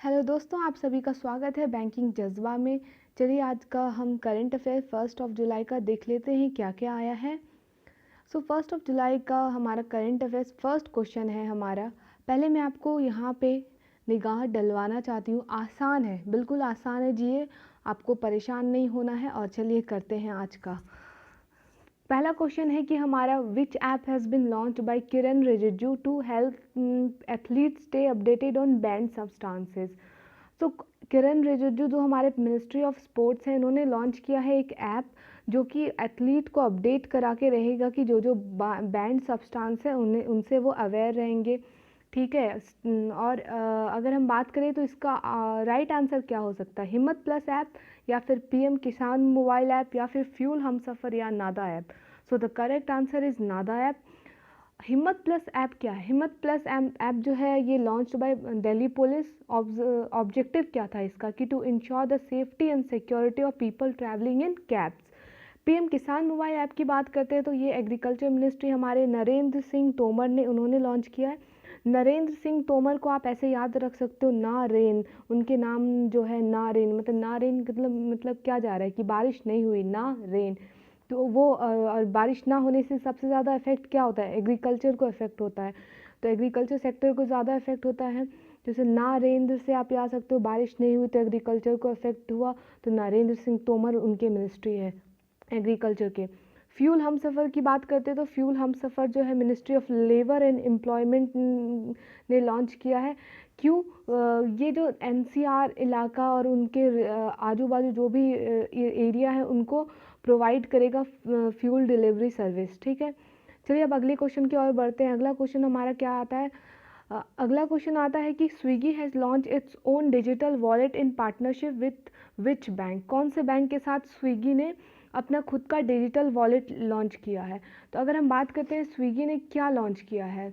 Hello दोस्तों, आप सभी का स्वागत है बैंकिंग जज्बा में। चलिए आज का हम करंट अफेयर 1 जुलाई का देख लेते हैं क्या क्या आया है। 1 जुलाई का हमारा करंट अफेयर्स फर्स्ट क्वेश्चन है हमारा। पहले मैं आपको यहाँ पे निगाह डलवाना चाहती हूँ। आसान है, बिल्कुल आसान है जी, ये आपको परेशान नहीं होना है। और चलिए करते हैं आज का। पहला क्वेश्चन है कि हमारा which app has been launch by Kiran Rijiju to help athletes stay updated on banned substances. तो किरण रिजिजू जो हमारे मिनिस्ट्री ऑफ स्पोर्ट्स हैं, इन्होंने लॉन्च किया है एक ऐप जो कि एथलीट को अपडेट करा के रहेगा कि जो जो बैंड सब्सटेंस है उन्हें उनसे वो अवेयर रहेंगे। ठीक है। और अगर हम बात करें तो इसका राइट आंसर क्या हो सकता है? हिम्मत प्लस ऐप, या फिर पीएम किसान मोबाइल ऐप, या फिर फ्यूल हमसफ़र, या Nada app. So the correct answer is Nada app. Himmat plus app क्या है? हिम्मत प्लस ऐप जो है ये launch by Delhi police. Objective क्या था इसका कि to ensure the safety and security of people travelling in cabs. PM Kisan mobile app की बात करते हैं तो ये एग्रीकल्चर मिनिस्ट्री हमारे नरेंद्र सिंह तोमर ने उन्होंने लॉन्च किया है। नरेंद्र सिंह तोमर को आप ऐसे याद रख सकते हो, नारेन। उनके नाम जो है नारेन, मतलब नारेन मतलब क्या जा रहा है कि बारिश नहीं हुई, नारेन। तो वो और बारिश ना होने से सबसे ज़्यादा इफेक्ट क्या होता है? एग्रीकल्चर को इफेक्ट होता है। तो एग्रीकल्चर सेक्टर को ज़्यादा इफेक्ट होता है। जैसे नारेंद्र से आप याद सकते हो, बारिश नहीं हुई तो एग्रीकल्चर को इफेक्ट हुआ। तो नरेंद्र सिंह तोमर उनके मिनिस्ट्री है एग्रीकल्चर के। फ्यूल हम सफ़र की बात करते हैं तो फ्यूल हम सफ़र जो है ministry of labour and employment ने लॉन्च किया है। क्यों? ये जो एनसीआर इलाका और उनके आजू बाजू जो भी एरिया है उनको प्रोवाइड करेगा फ्यूल डिलीवरी सर्विस। ठीक है। चलिए अब अगले क्वेश्चन की ओर बढ़ते हैं। अगला क्वेश्चन हमारा क्या आता है? अगला क्वेश्चन आता है कि Swiggy has launch its own digital wallet in partnership with which bank. कौन से बैंक के साथ स्विगी ने अपना खुद का डिजिटल वॉलेट लॉन्च किया है? तो अगर हम बात करते हैं स्विगी ने क्या लॉन्च किया है,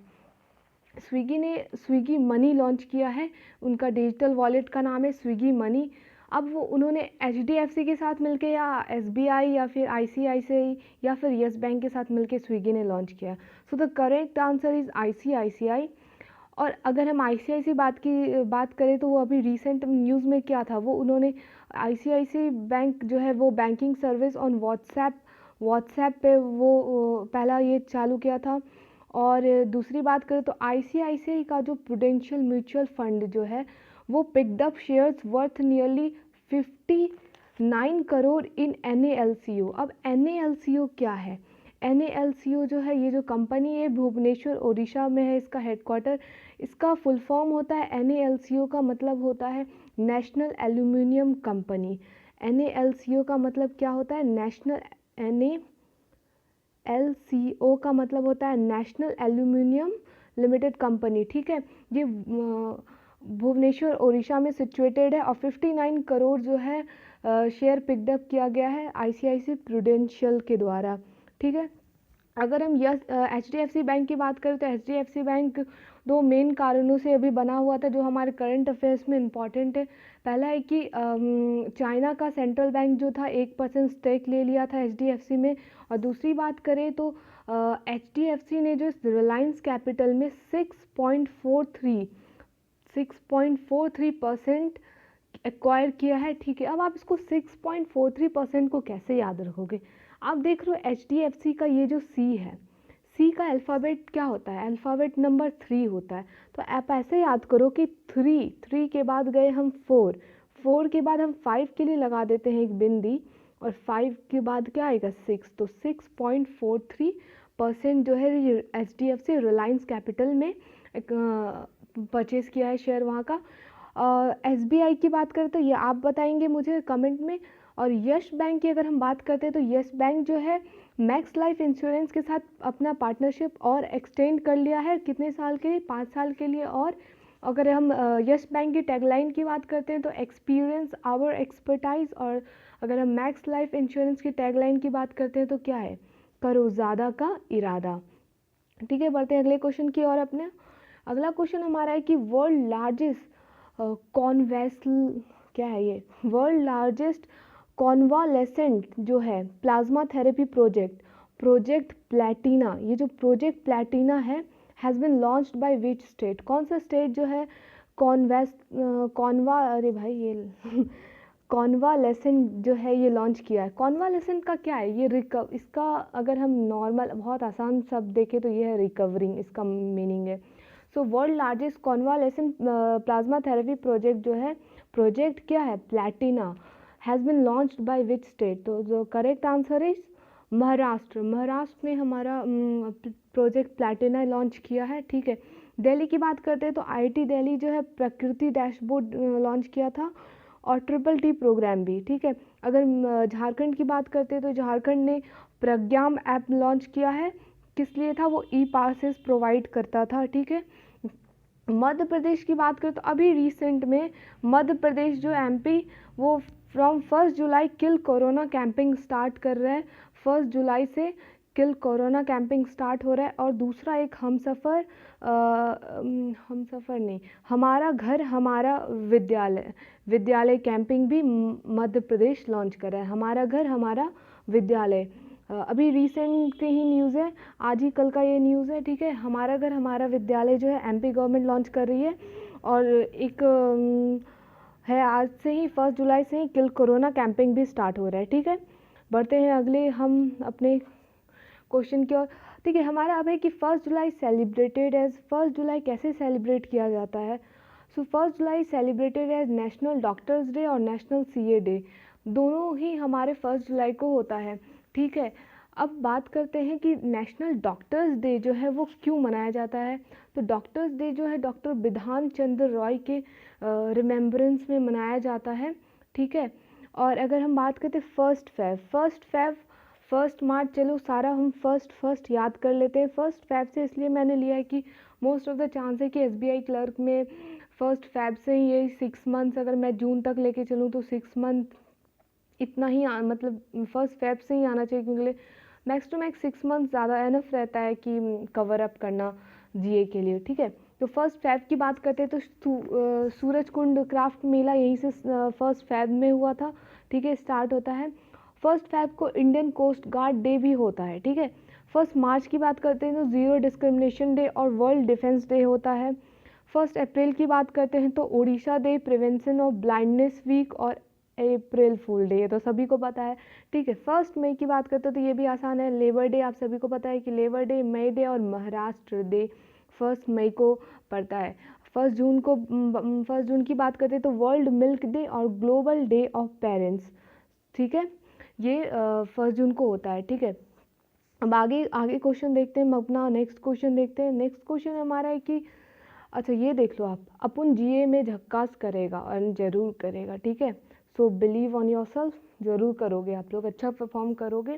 स्विगी ने स्विगी मनी लॉन्च किया है। उनका डिजिटल वॉलेट का नाम है स्विगी मनी। अब वो उन्होंने एचडीएफसी के साथ मिलके, या एसबीआई, या फिर आईसीआईसीआई, या फिर यस बैंक के साथ मिलके स्विगी ने लॉन्च किया। सो the correct answer is ICICI. और अगर हम आईसीआईसी बात करें तो वो अभी रिसेंट न्यूज़ में क्या था, वो उन्होंने आईसीआईसी बैंक जो है वो बैंकिंग सर्विस ऑन व्हाट्सएप पे वो पहला ये चालू किया था। और दूसरी बात करें तो आईसीआईसीआई का जो प्रूडेंशियल म्यूचुअल फंड जो है वो picked up shares worth nearly 59 crore in NLCO. अब एनएलसीओ क्या है? एनएलसीओ जो है, ये जो कंपनी है भुवनेश्वर ओडिशा में है इसका हेडक्वार्टर। इसका फुल फॉर्म होता है, एनएलसीओ का मतलब होता है नेशनल एल्यूमिनियम कंपनी। एनएलसीओ का मतलब क्या होता है? नेशनल एनएलसीओ का मतलब होता है नेशनल एल्यूमिनियम लिमिटेड कंपनी। ठीक है। ये भुवनेश्वर ओडिशा में सिचुएटेड है और 59 करोड़ जो है शेयर पिकअप किया गया है आईसीआईसी प्रूडेंशियल के द्वारा। ठीक है। अगर हम एचडीएफसी बैंक की बात करें तो एचडीएफसी बैंक दो मेन कारणों से अभी बना हुआ था जो हमारे करंट अफेयर्स में इम्पॉर्टेंट है। पहला है कि चाइना का सेंट्रल बैंक जो था 1% स्टेक ले लिया था एचडीएफसी में। और दूसरी बात करें तो एचडीएफसी ने जो रिलायंस कैपिटल में 6.43% एक्वायर किया है। ठीक है। अब आप इसको 6.43% को कैसे याद रखोगे? आप देख रहे हो एचडीएफसी का ये जो सी है, सी का अल्फ़ाबेट क्या होता है? अल्फ़ाबेट नंबर 3 होता है। तो आप ऐसे याद करो कि 3 के बाद गए हम 4 के बाद हम 5 के लिए लगा देते हैं एक बिंदी, और 5 के बाद क्या आएगा? 6। तो 6.43% जो है एचडीएफसी रिलायंस कैपिटल में परचेज़ किया है शेयर वहाँ का। एसबीआई की बात करें तो ये आप बताएंगे मुझे कमेंट में। और यस बैंक की अगर हम बात करते हैं तो यस बैंक जो है मैक्स लाइफ इंश्योरेंस के साथ अपना पार्टनरशिप और एक्सटेंड कर लिया है। कितने साल के लिए? 5 साल के लिए। और अगर हम यस बैंक की टैगलाइन की बात करते हैं तो एक्सपीरियंस आवर एक्सपर्टाइज। और अगर हम मैक्स लाइफ इंश्योरेंस की टैगलाइन की बात करते हैं तो क्या है? करो ज़्यादा का इरादा। ठीक है। बढ़ते हैं अगले क्वेश्चन की और अपने। अगला क्वेश्चन हमारा है कि वर्ल्ड लार्जेस्ट कॉन्वेसल क्या है ये? वर्ल्ड लार्जेस्ट कॉन्वालेसेंट जो है प्लाज्मा थेरेपी प्रोजेक्ट प्लैटिना, ये जो प्रोजेक्ट प्लैटिना है has been launched by which state? कौन सा स्टेट जो है कॉन्वा, अरे भाई ये कॉन्वालेसेंट जो है ये लॉन्च किया है। कॉन्वालेसेंट का क्या है? ये इसका अगर हम नॉर्मल बहुत आसान शब्द देखें तो ये है रिकवरिंग, इसका मीनिंग है। So world largest convalescent plasma therapy project जो है, प्रोजेक्ट क्या है? Platina has been launched by which state? तो जो correct answer is Maharashtra. Maharashtra में हमारा प्रोजेक्ट प्लैटिना लॉन्च किया है, ठीक है। दिल्ली की बात करते हैं तो आईआईटी दिल्ली जो है प्रकृति डैशबोर्ड लॉन्च किया था, और ट्रिपल टी प्रोग्राम भी, ठीक है। अगर झारखंड की बात करते हैं तो झारखंड ने प्रज्ञाम ऐप लॉन्च किया है। किस लिए था? वो ई पासेस प्रोवाइड करता था, ठीक है। मध्य प्रदेश की बात करें तो अभी रिसेंट में मध्य प्रदेश जो एमपी, वो from 1 July kill corona camping start कर रहा है। 1 जुलाई से किल कोरोना कैंपिंग स्टार्ट हो रहा है। और दूसरा एक हमसफ़र नहीं, हमारा घर हमारा विद्यालय कैंपिंग भी मध्य प्रदेश लॉन्च कर रहा है। हमारा घर हमारा विद्यालय अभी रिसेंट के ही न्यूज़ है, आज ही कल का ये न्यूज़ है, ठीक है। हमारा घर हमारा विद्यालय जो है एमपी गवर्नमेंट लॉन्च कर रही है। और एक है आज से ही 1 जुलाई से ही किल कोरोना कैंपिंग भी स्टार्ट हो रहा है, ठीक है। बढ़ते हैं अगले हम अपने क्वेश्चन की ओर, ठीक है। हमारा अब है कि 1 जुलाई सेलिब्रेटेड एज, 1 जुलाई कैसे सेलिब्रेट किया जाता है? So 1 July celebrated as national doctors day और नेशनल सीए डे, दोनों ही हमारे 1 जुलाई को होता है, ठीक है। अब बात करते हैं कि नेशनल डॉक्टर्स डे जो है वो क्यों मनाया जाता है। तो डॉक्टर्स डे जो है डॉक्टर बिधान चंद्र रॉय के रिमेम्बरेंस में मनाया जाता है, ठीक है। और अगर हम बात करते हैं फर्स्ट मार्च, चलो सारा हम फर्स्ट याद कर लेते हैं। 1 फैब से इसलिए मैंने लिया है कि मोस्ट ऑफ द चांस है कि एसबीआई क्लर्क में 1 फैब से ही ये 6 मंथ्स, अगर मैं जून तक लेके चलूँ तो 6 मंथ इतना ही मतलब 1 फैब से ही आना चाहिए, क्योंकि मैक्स टू मैक्स 6 मंथ ज़्यादा एनफ रहता है कि कवर अप करना जीए के लिए, ठीक है। तो 1 फैब की बात करते हैं तो सूरज कुंड क्राफ्ट मेला यहीं से 1 फैब में हुआ था, ठीक है, स्टार्ट होता है। 1 फैब को इंडियन कोस्ट गार्ड डे भी होता है, ठीक है। 1 मार्च की बात करते हैं तो ज़ीरो डिस्क्रिमिनेशन डे और वर्ल्ड डिफेंस डे होता है। 1 अप्रैल की बात करते हैं तो Odisha day, prevention of blindness week और अप्रैल फूल डे, ये तो सभी को पता है, ठीक है। 1 मई की बात करते हैं तो ये भी आसान है, लेबर डे, आप सभी को पता है कि लेबर डे, मई डे और महाराष्ट्र डे 1 मई को पड़ता है। 1 जून की बात करते हैं तो वर्ल्ड मिल्क डे और ग्लोबल डे ऑफ पेरेंट्स, ठीक है, ये 1 जून को होता है, ठीक है। अब आगे क्वेश्चन देखते हैं, हम अपना नेक्स्ट क्वेश्चन देखते हैं। नेक्स्ट क्वेश्चन हमारा है कि अच्छा ये देख लो आप, अपन जीए में झक्कास करेगा और ज़रूर करेगा, ठीक है। So believe on your self, ज़रूर करोगे आप लोग, अच्छा परफॉर्म करोगे।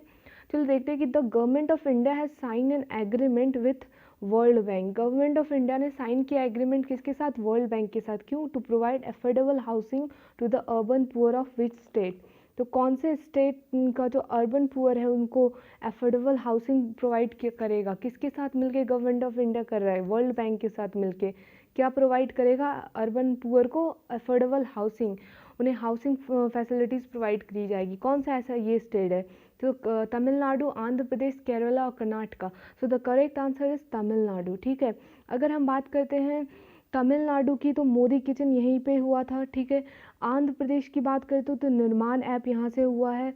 चलो देखते हैं कि the government of India has sign an agreement with world bank. Government of India ने साइन किया एग्रीमेंट किसके साथ? वर्ल्ड बैंक के साथ। क्यों? To provide affordable housing to the urban poor of which state? तो कौन से स्टेट का जो अर्बन पुअर है उनको अफोर्डेबल हाउसिंग प्रोवाइड करेगा? किसके साथ मिलके गवर्नमेंट ऑफ इंडिया कर रहा है? वर्ल्ड बैंक के साथ मिलके। क्या प्रोवाइड करेगा? अर्बन पुअर को अफोर्डेबल हाउसिंग, उन्हें हाउसिंग फैसिलिटीज़ प्रोवाइड की जाएगी। कौन सा ऐसा ये स्टेट है? तो तमिलनाडु, आंध्र प्रदेश, केरला और कर्नाटका। सो the correct answer is Tamil Nadu, ठीक है। अगर हम बात करते हैं तमिलनाडु की तो मोदी किचन यहीं पे हुआ था, ठीक है। आंध्र प्रदेश की बात करते तो निर्माण ऐप यहाँ से हुआ है।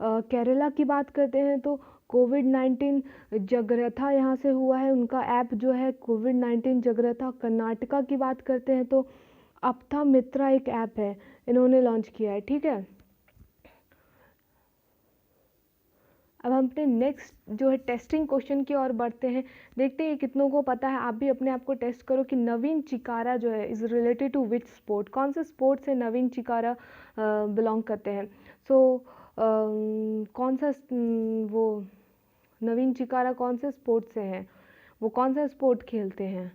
केरला की बात करते हैं तो कोविड-19 जागृता यहाँ से हुआ है, उनका ऐप जो है कोविड-19 जागृता। कर्नाटका की बात करते हैं तो अपथा मित्रा एक ऐप है, इन्होंने लॉन्च किया है, ठीक है। अब हम अपने नेक्स्ट जो है टेस्टिंग क्वेश्चन की ओर बढ़ते हैं। देखते हैं कितनों को पता है, आप भी अपने आप को टेस्ट करो कि नवीन चिकारा जो है is related to which sport? कौन से स्पोर्ट से नवीन चिकारा बिलोंग करते हैं? सो कौन सा वो नवीन चिकारा कौन से स्पोर्ट से हैं? वो कौन सा स्पोर्ट खेलते हैं?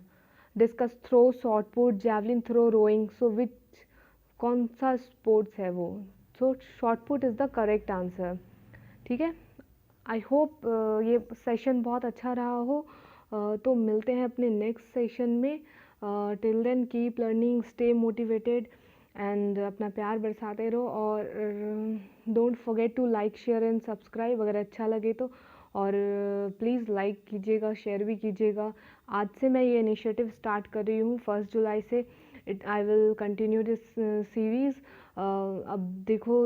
Discus throw, shot put, javelin throw, rowing. So which, कौन सा स्पोर्ट्स है वो? So shot put is the correct answer, ठीक है। आई होप ये सेशन बहुत अच्छा रहा हो। तो मिलते हैं अपने नेक्स्ट सेशन में। Till then keep learning, stay motivated and अपना प्यार बरसाते रहो। और don't forget to like, share and subscribe अगर अच्छा लगे तो। और प्लीज़ लाइक कीजिएगा, शेयर भी कीजिएगा। आज से मैं ये इनिशिएटिव स्टार्ट कर रही हूँ 1 जुलाई से। I will continue this series. अब देखो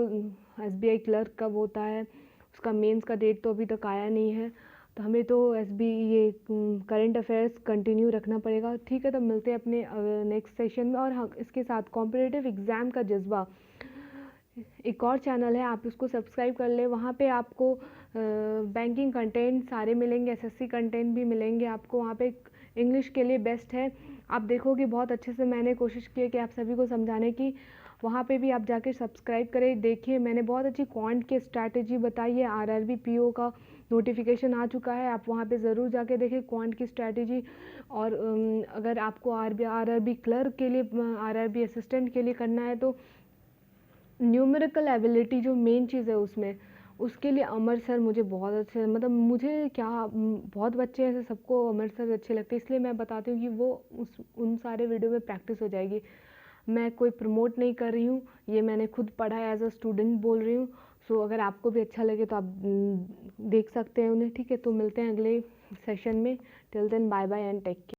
SBI क्लर्क कब होता है, उसका मेंस का डेट तो अभी तक आया नहीं है, तो हमें तो ये करंट अफेयर्स कंटिन्यू रखना पड़ेगा। ठीक है, तो मिलते हैं अपने नेक्स्ट सेशन में। और हाँ, इसके साथ कॉम्पिटिटिव एग्ज़ाम का जज्बा एक और चैनल है, आप उसको सब्सक्राइब कर लें। वहाँ पे आपको बैंकिंग कंटेंट सारे मिलेंगे, SSC कंटेंट भी मिलेंगे आपको वहाँ पे। इंग्लिश के लिए बेस्ट है। आप देखोगे बहुत अच्छे से मैंने कोशिश की है कि आप सभी को समझाने की। वहाँ पे भी आप जाके सब्सक्राइब करें। देखिए, मैंने बहुत अच्छी क्वांट की स्ट्रैटेजी बताई है। RRB PO का नोटिफिकेशन आ चुका है, आप वहाँ पे ज़रूर जाके देखें क्वांट की स्ट्रैटेजी। और अगर आपको RRB क्लर्क के लिए, RRB असिस्टेंट के लिए करना है, तो न्यूमेरिकल एबिलिटी जो मेन चीज़ है उसमें, उसके लिए अमर सर मुझे बहुत अच्छे, मतलब मुझे क्या बहुत बच्चे ऐसे सबको अमर सर अच्छे लगते हैं, इसलिए मैं बताती हूँ कि वो उन सारे वीडियो में प्रैक्टिस हो जाएगी। मैं कोई प्रमोट नहीं कर रही हूँ, ये मैंने खुद पढ़ा है, एज अ स्टूडेंट बोल रही हूँ। सो अगर आपको भी अच्छा लगे तो आप देख सकते हैं उन्हें। ठीक है, तो मिलते हैं अगले सेशन में। Till then bye bye and take care.